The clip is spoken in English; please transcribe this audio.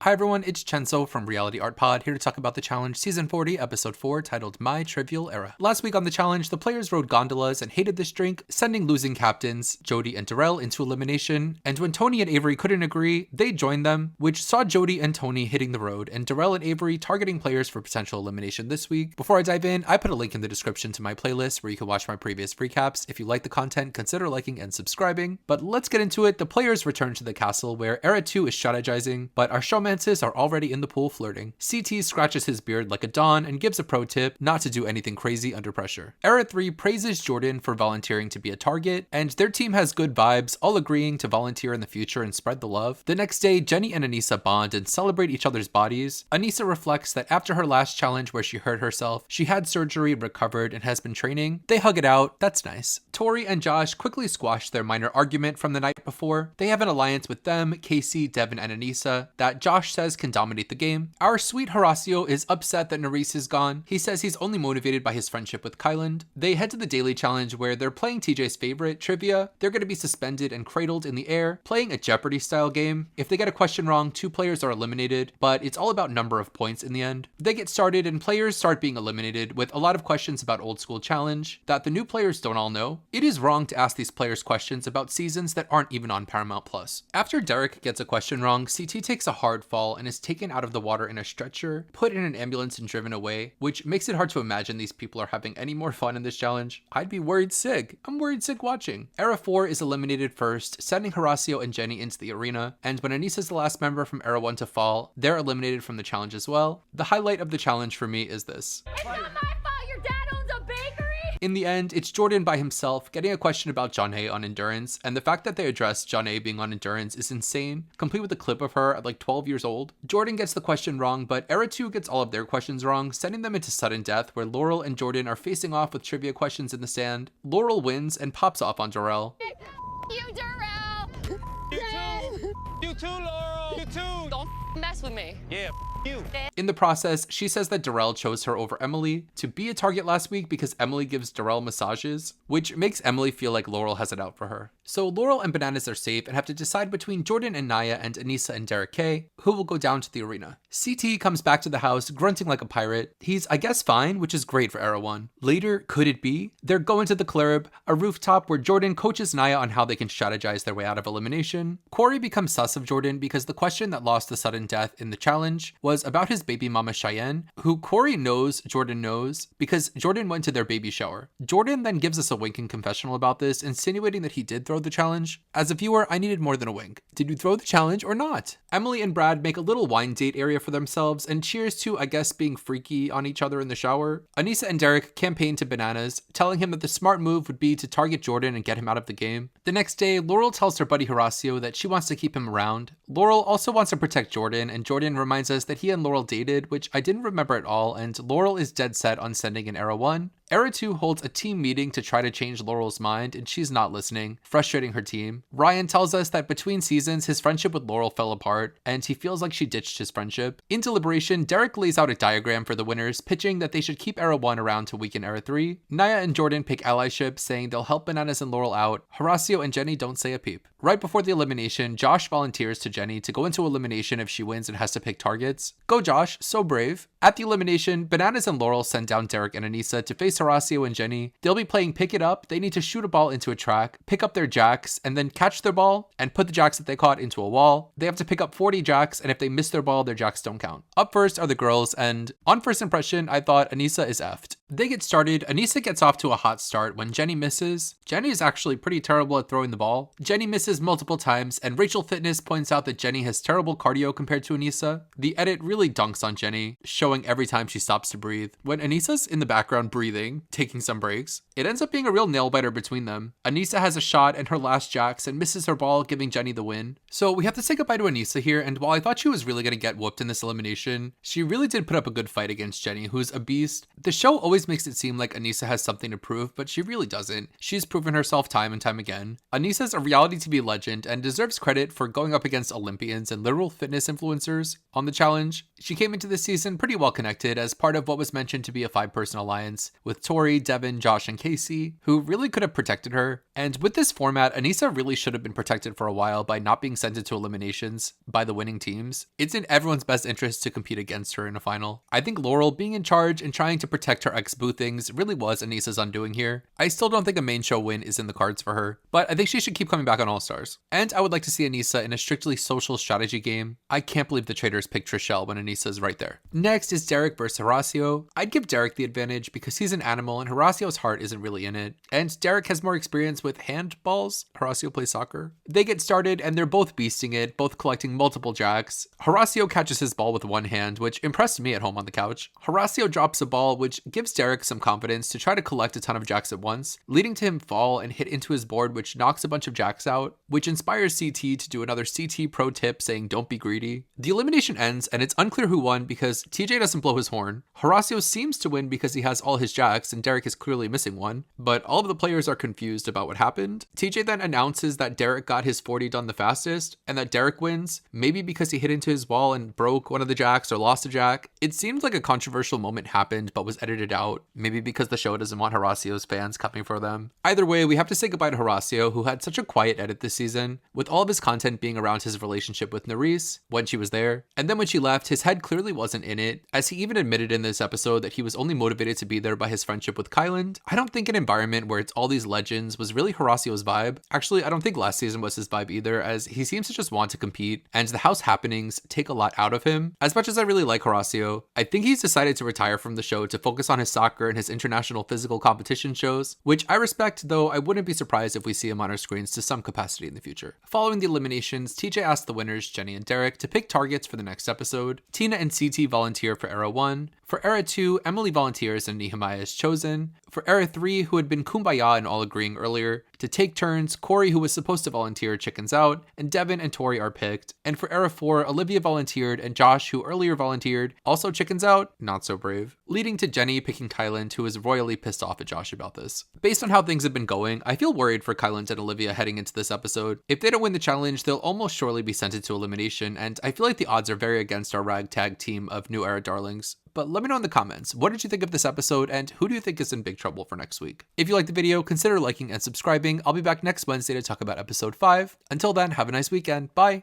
Hi everyone, it's Chenso from Reality Art Pod, here to talk about the challenge Season 40, Episode 4, titled My Trivial Era. Last week on the challenge, the players rode gondolas and hated this drink, sending losing captains, Jody and Darrell, into elimination, and when Tony and Avery couldn't agree, they joined them, which saw Jody and Tony hitting the road, and Darrell and Avery targeting players for potential elimination this week. Before I dive in, I put a link in the description to my playlist where you can watch my previous recaps. If you like the content, consider liking and subscribing. But let's get into it. The players return to the castle where Era 2 is strategizing, but our showmances are already in the pool flirting. CT scratches his beard like a Don and gives a pro tip not to do anything crazy under pressure. Era 3 praises Jordan for volunteering to be a target, and their team has good vibes, all agreeing to volunteer in the future and spread the love. The next day, Jenny and Anissa bond and celebrate each other's bodies. Anissa reflects that after her last challenge where she hurt herself, she had surgery, recovered, and has been training. They hug it out. That's nice. Tori and Josh quickly squash their minor argument from the night before. They have an alliance with them, Casey, Devin, and Anissa that Josh says can dominate the game. Our sweet Horacio is upset that Nerys is gone. He says he's only motivated by his friendship with Kyland. They head to the daily challenge where they're playing TJ's favorite, trivia. They're going to be suspended and cradled in the air, playing a Jeopardy style game. If they get a question wrong, 2 players are eliminated, but it's all about number of points in the end. They get started and players start being eliminated with a lot of questions about old school challenge that the new players don't all know. It is wrong to ask these players questions about seasons that aren't even on Paramount Plus. After Derek gets a question wrong, CT takes a hard fall and is taken out of the water in a stretcher, put in an ambulance and driven away, which makes it hard to imagine these people are having any more fun in this challenge. I'd be worried sick. I'm worried sick watching. Era 4 is eliminated first, sending Horacio and Jenny into the arena, and when Anissa's the last member from Era 1 to fall, they're eliminated from the challenge as well. The highlight of the challenge for me is this. It's not my fault your dad owns a bakery! In the end, it's Jordan by himself getting a question about Janae on endurance, and the fact that they address Janae being on endurance is insane, complete with a clip of her at like 12 years old. Jordan gets the question wrong, but Era 2 gets all of their questions wrong, sending them into sudden death where Laurel and Jordan are facing off with trivia questions in the sand. Laurel wins and pops off on Darrell. You, Darrell! You too! You too, Laurel! You too! Don't mess with me. Yeah, you. In the process, she says that Darrell chose her over Emily to be a target last week because Emily gives Darrell massages, which makes Emily feel like Laurel has it out for her. So Laurel and Bananas are safe and have to decide between Jordan and Naya and Anissa and Derek K, who will go down to the arena. CT comes back to the house grunting like a pirate. He's, I guess, fine, which is great for Era 1. Later, could it be? They're going to the club, a rooftop where Jordan coaches Naya on how they can strategize their way out of elimination. Corey becomes sus of Jordan because the question that lost the sudden death in the challenge was about his baby mama Cheyenne, who Corey knows Jordan knows because Jordan went to their baby shower. Jordan then gives us a winking confessional about this, insinuating that he did throw the challenge. As a viewer, I needed more than a wink. Did you throw the challenge or not? Emily and Brad make a little wine date area for themselves and cheers to, I guess, being freaky on each other in the shower. Anissa and Derek campaign to Bananas, telling him that the smart move would be to target Jordan and get him out of the game. The next day, Laurel tells her buddy Horacio that she wants to keep him around. Laurel also wants to protect Jordan, and Jordan reminds us that he and Laurel dated, which I didn't remember at all, and Laurel is dead set on sending in Era 1. Era 2 holds a team meeting to try to change Laurel's mind, and she's not listening, frustrating her team. Ryan tells us that between seasons, his friendship with Laurel fell apart, and he feels like she ditched his friendship. In deliberation, Derek lays out a diagram for the winners, pitching that they should keep Era 1 around to weaken Era 3. Naya and Jordan pick allyship, saying they'll help Bananas and Laurel out. Horacio and Jenny don't say a peep. Right before the elimination, Josh volunteers to Jenny to go into elimination if she wins and has to pick targets. Go Josh, so brave. At the elimination, Bananas and Laurel send down Derek and Anissa to face Horacio and Jenny. They'll be playing pick it up. They need to shoot a ball into a track, pick up their jacks, and then catch their ball and put the jacks that they caught into a wall. They have to pick up 40 jacks, and if they miss their ball, their jacks don't count. Up first are the girls, and on first impression, I thought Anissa is effed. They get started. Anissa gets off to a hot start when Jenny misses. Jenny is actually pretty terrible at throwing the ball. Jenny misses multiple times, and Rachel Fitness points out that Jenny has terrible cardio compared to Anissa. The edit really dunks on Jenny, showing every time she stops to breathe. When Anissa's in the background breathing, taking some breaks, it ends up being a real nail-biter between them. Anissa has a shot in her last jacks and misses her ball, giving Jenny the win. So we have to say goodbye to Anissa here, and while I thought she was really going to get whooped in this elimination, she really did put up a good fight against Jenny, who's a beast. The show always always makes it seem like Anissa has something to prove, but she really doesn't. She's proven herself time and time again. Anissa's a reality TV legend and deserves credit for going up against Olympians and literal fitness influencers on the challenge. She came into this season pretty well connected as part of what was mentioned to be a 5-person alliance with Tori, Devin, Josh, and Casey, who really could have protected her. And with this format, Anissa really should have been protected for a while by not being sent into eliminations by the winning teams. It's in everyone's best interest to compete against her in a final. I think Laurel being in charge and trying to protect her ex-boo things really was Anissa's undoing here. I still don't think a main show win is in the cards for her, but I think she should keep coming back on All Stars. And I would like to see Anissa in a strictly social strategy game. I can't believe the traders picked Trishelle when Anissa's right there. Next is Derek versus Horacio. I'd give Derek the advantage because he's an animal and Horacio's heart isn't really in it. And Derek has more experience with handballs. Horacio plays soccer. They get started and they're both beasting it, both collecting multiple jacks. Horacio catches his ball with one hand, which impressed me at home on the couch. Horacio drops a ball, which gives Derek some confidence to try to collect a ton of jacks at once, leading to him fall and hit into his board, which knocks a bunch of jacks out, which inspires CT to do another CT pro tip saying don't be greedy. The elimination ends and it's unclear who won because TJ doesn't blow his horn. Horacio seems to win because he has all his jacks and Derek is clearly missing one, but all of the players are confused about what happened. TJ then announces that Derek got his 40 done the fastest and that Derek wins, maybe because he hit into his wall and broke one of the jacks or lost a jack. It seems like a controversial moment happened but was edited out, maybe because the show doesn't want Horacio's fans coming for them. Either way, we have to say goodbye to Horacio, who had such a quiet edit this season, with all of his content being around his relationship with Nerys when she was there. And then when she left, his head clearly wasn't in it, as he even admitted in this episode that he was only motivated to be there by his friendship with Kyland. I don't think an environment where it's all these legends was really Horacio's vibe. Actually, I don't think last season was his vibe either, as he seems to just want to compete, and the house happenings take a lot out of him. As much as I really like Horacio, I think he's decided to retire from the show to focus on his soccer and his international physical competition shows, which I respect, though I wouldn't be surprised if we see him on our screens to some capacity in the future. Following the eliminations, TJ asked the winners, Jenny and Derek, to pick targets for the next episode. Tina and CT volunteer for Era 1. For Era 2, Emily volunteers and Nehemiah is chosen. For Era 3, who had been kumbaya and all agreeing earlier to take turns, Corey, who was supposed to volunteer, chickens out, and Devin and Tori are picked. And for Era 4, Olivia volunteered, and Josh, who earlier volunteered, also chickens out, not so brave, leading to Jenny picking Kyland, who is royally pissed off at Josh about this. Based on how things have been going, I feel worried for Kyland and Olivia heading into this episode. If they don't win the challenge, they'll almost surely be sent into elimination, and I feel like the odds are very against our ragtag team of New Era darlings. But let me know in the comments, what did you think of this episode and who do you think is in big trouble for next week? If you liked the video, consider liking and subscribing. I'll be back next Wednesday to talk about episode 5. Until then, have a nice weekend. Bye!